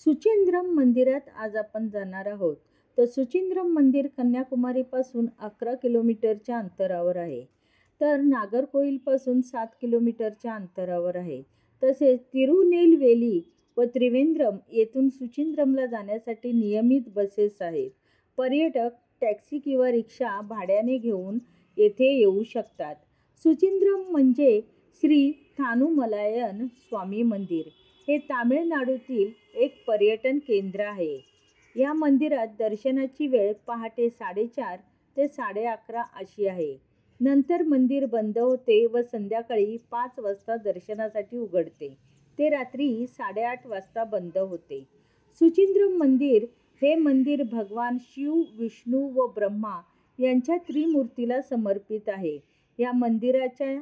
सुचिंद्रम मंदिरात आज आपण जाणार आहोत. तर सुचिंद्रम मंदिर कन्याकुमारीपासून 11 किलोमीटरच्या अंतरावर आहे. तर नागरकोइलपासून 7 किलोमीटरच्या अंतरावर आहे. तसेच तिरुनेलवेली व त्रिवेंद्रम येथून सुचिंद्रमला जाण्यासाठी नियमित बसेस आहेत. पर्यटक टॅक्सी किंवा रिक्षा भाड्याने घेऊन येथे येऊ शकतात. सुचिंद्रम म्हणजे श्री थानुमलायन स्वामी मंदिर. हे तामिळनाडूतील एक पर्यटन केंद्र आहे. या मंदिरात दर्शनाची वेळ पहाटे 4:30 ते 11:30 अशी आहे. नंतर मंदिर बंद होते व संध्याकाळी 5 वाजता दर्शनासाठी उघडते. ते रात्री 8:30 वाजता बंद होते. सुचिंद्रम मंदिर हे मंदिर भगवान शिव, विष्णू व ब्रह्मा यांच्या त्रिमूर्तीला समर्पित आहे. या मंदिराच्या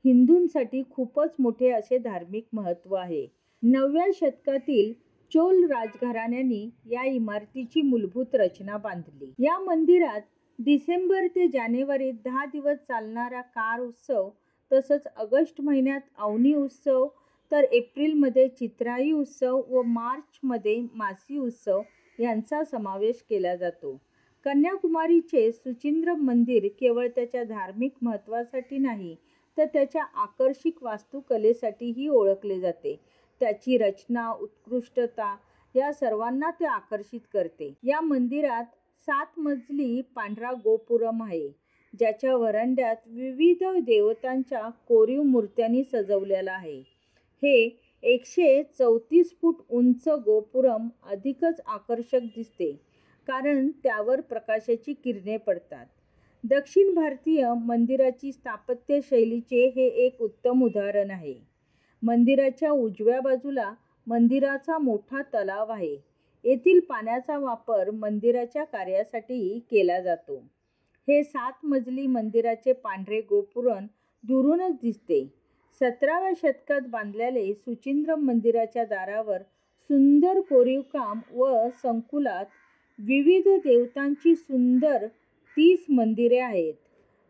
हिंदूंसाठी खूपच मोठे असे धार्मिक महत्त्व आहे. 9व्या शतकातील चोल राजघराण्याने या इमारतीची मूलभूत रचना बांधली. या मंदिरात डिसेंबर ते जानेवारी 10 दिवस चालणारा कार उत्सव, तसंच ऑगस्ट महिन्यात अवनी उत्सव, तर एप्रिलमध्ये चित्राई उत्सव व मार्चमध्ये मासी उत्सव यांचा समावेश केला जातो. कन्याकुमारीचे सुचिंद्रम मंदिर केवळ त्याच्या धार्मिक महत्त्वासाठी नाही, तर त्याच्या आकर्षक वास्तुकलेसाठीही ओळखले जाते. त्याची रचना, उत्कृष्टता या सर्वांना ते आकर्षित करते. या मंदिरात 7 मजली पांढरा गोपुरम आहे, ज्याच्या व्हरांड्यात विविध देवतांच्या कोरीव मूर्त्यांनी सजवलेला आहे. हे 134 फूट उंच गोपुरम अधिकच आकर्षक दिसते, कारण त्यावर प्रकाशाची किरणे पडतात. दक्षिण भारतीय मंदिराची स्थापत्य शैलीचे हे एक उत्तम उदाहरण आहे. मंदिराच्या उजव्या बाजूला मंदिराचा मोठा तलाव आहे. येथील पाण्याचा वापर मंदिराच्या कार्यासाठी केला जातो. हे 7 मजली मंदिराचे पांढरे गोपुरम दुरूनच दिसते. 17व्या शतकात बांधलेले सुचिंद्रम मंदिराच्या दारावर सुंदर कोरीवकाम व संकुलात विविध देवतांची सुंदर 30 मंदिरे आहेत.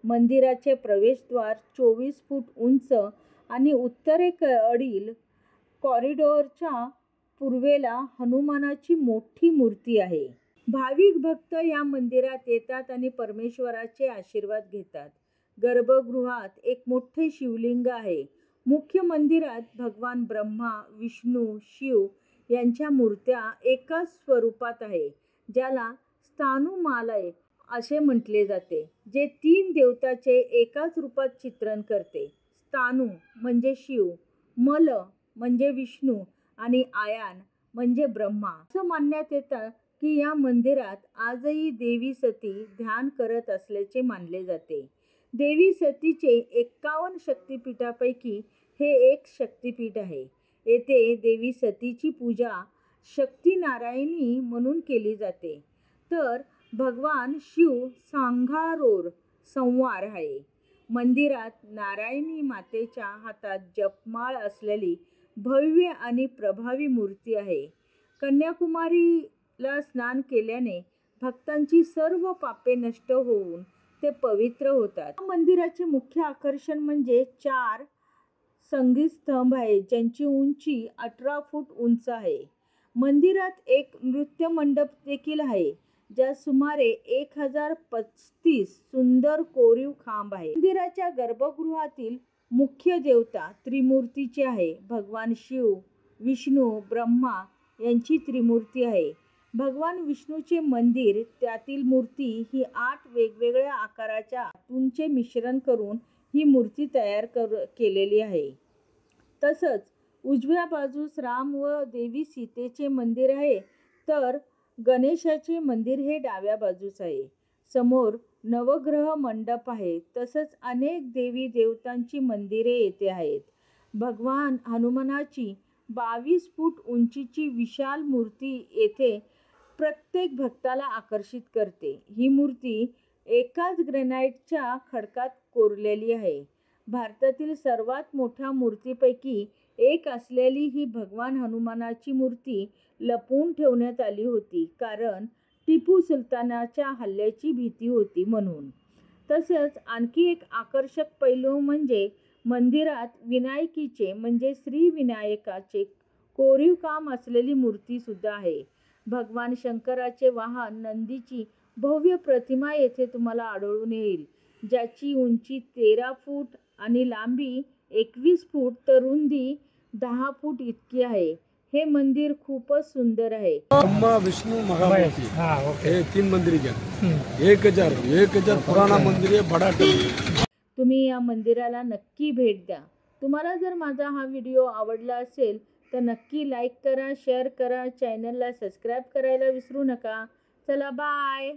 मंदिराचे प्रवेशद्वार 24 फूट उंच आणि उत्तरेकडील कॉरिडॉरच्या पूर्वेला हनुमानाची मोठी मूर्ती आहे. भाविक भक्त या मंदिरात येतात आणि परमेश्वराचे आशीर्वाद घेतात. गर्भगृहात एक मोठे शिवलिंग आहे. मुख्य मंदिरात भगवान ब्रह्मा, विष्णू, शिव यांच्या मूर्त्या एकाच स्वरूपात आहे, ज्याला स्थाणुमालय असे म्हटले जाते, जे 3 देवतांचे एकाच रूपात चित्रण करते. स्थाणु म्हणजे शिव, मल म्हणजे विष्णू आणि आयान म्हणजे ब्रह्मा. असं मानण्यात येतं की या मंदिरात आजही देवी सती ध्यान करत असल्याचे मानले जाते. देवी सतीचे 51 शक्तिपीठापैकी हे एक शक्तिपीठ आहे. येथे देवी सतीची पूजा शक्ती नारायणी म्हणून केली जाते, तर भगवान शिव सांघारोर संवार आहे. मंदिरात नारायणी मातेच्या हातात जपमाळ असलेली भव्य आणि प्रभावी मूर्ती आहे. कन्याकुमारीला स्नान केल्याने भक्तांची सर्व पापे नष्ट होऊन ते पवित्र होतात. या मंदिराचे मुख्य आकर्षण म्हणजे 4 संगीत स्तंभ आहेत, ज्यांची उंची 18 फूट उंच आहे. मंदिरात एक नृत्य मंडप देखील आहे, ज्यात सुमारे 1035 सुंदर कोरीव खांब आहेत. मंदिराच्या गर्भगृहातील मुख्य देवता त्रिमूर्तीची आहे. भगवान शिव, विष्णू, ब्रह्मा यांची त्रिमूर्ती आहे. भगवान विष्णूचे मंदिर, त्यातील मूर्ती ही 8 वेगवेगळ्या आकाराच्या धातूंचे मिश्रण करून ही मूर्ती तयार केलेली आहे. तसंच उजव्या बाजूस राम व देवी सीतेचे मंदिर आहे, तर गणेशाचे मंदिर हे डाव्या बाजूस आहे. समोर नवग्रह मंडप आहे. तसंच अनेक देवी देवतांची मंदिरे येथे आहेत. भगवान हनुमानाची 22 फूट उंचीची विशाल मूर्ती येथे प्रत्येक भक्ताला आकर्षित करते. ही मूर्ती एकाच ग्रेनाइटच्या खडकात कोरलेली आहे. भारतातील सर्वात मोठ्या मूर्तीपैकी एक असलेली ही भगवान हनुमानाची मूर्ती लपवून ठेवण्यात आली होती, कारण टिपू सुलतानाच्या हल्ल्याची भीती होती म्हणून. तसंच आणखी एक आकर्षक पैलू म्हणजे मंदिरात विनायकीचे म्हणजे श्री विनायकाचे कोरीव काम असलेली मूर्ती सुद्धा आहे. भगवान शंकराचे वाहन नंदीची भव्य प्रतिमा येथे तुम्हाला आढळून येईल, ज्याची उंची 13 फूट आणि लांबी 21 फूट तर रुंदी 10 फूट इतकी आहे. हे मंदिर खूपच सुंदर आहे. ब्रह्मा विष्णु महामूर्ति ये 3 मंदिर है। 1000 पुराना मंदिर है, बड़ा टेम्पल। तुम्ही या मंदिराला नक्की भेट द्या. तुम्हाला जर माझा हा व्हिडिओ आवडला असेल तर नक्की लाईक करा, शेअर करा, चॅनलला सबस्क्राईब करायला विसरू नका. चला बाय.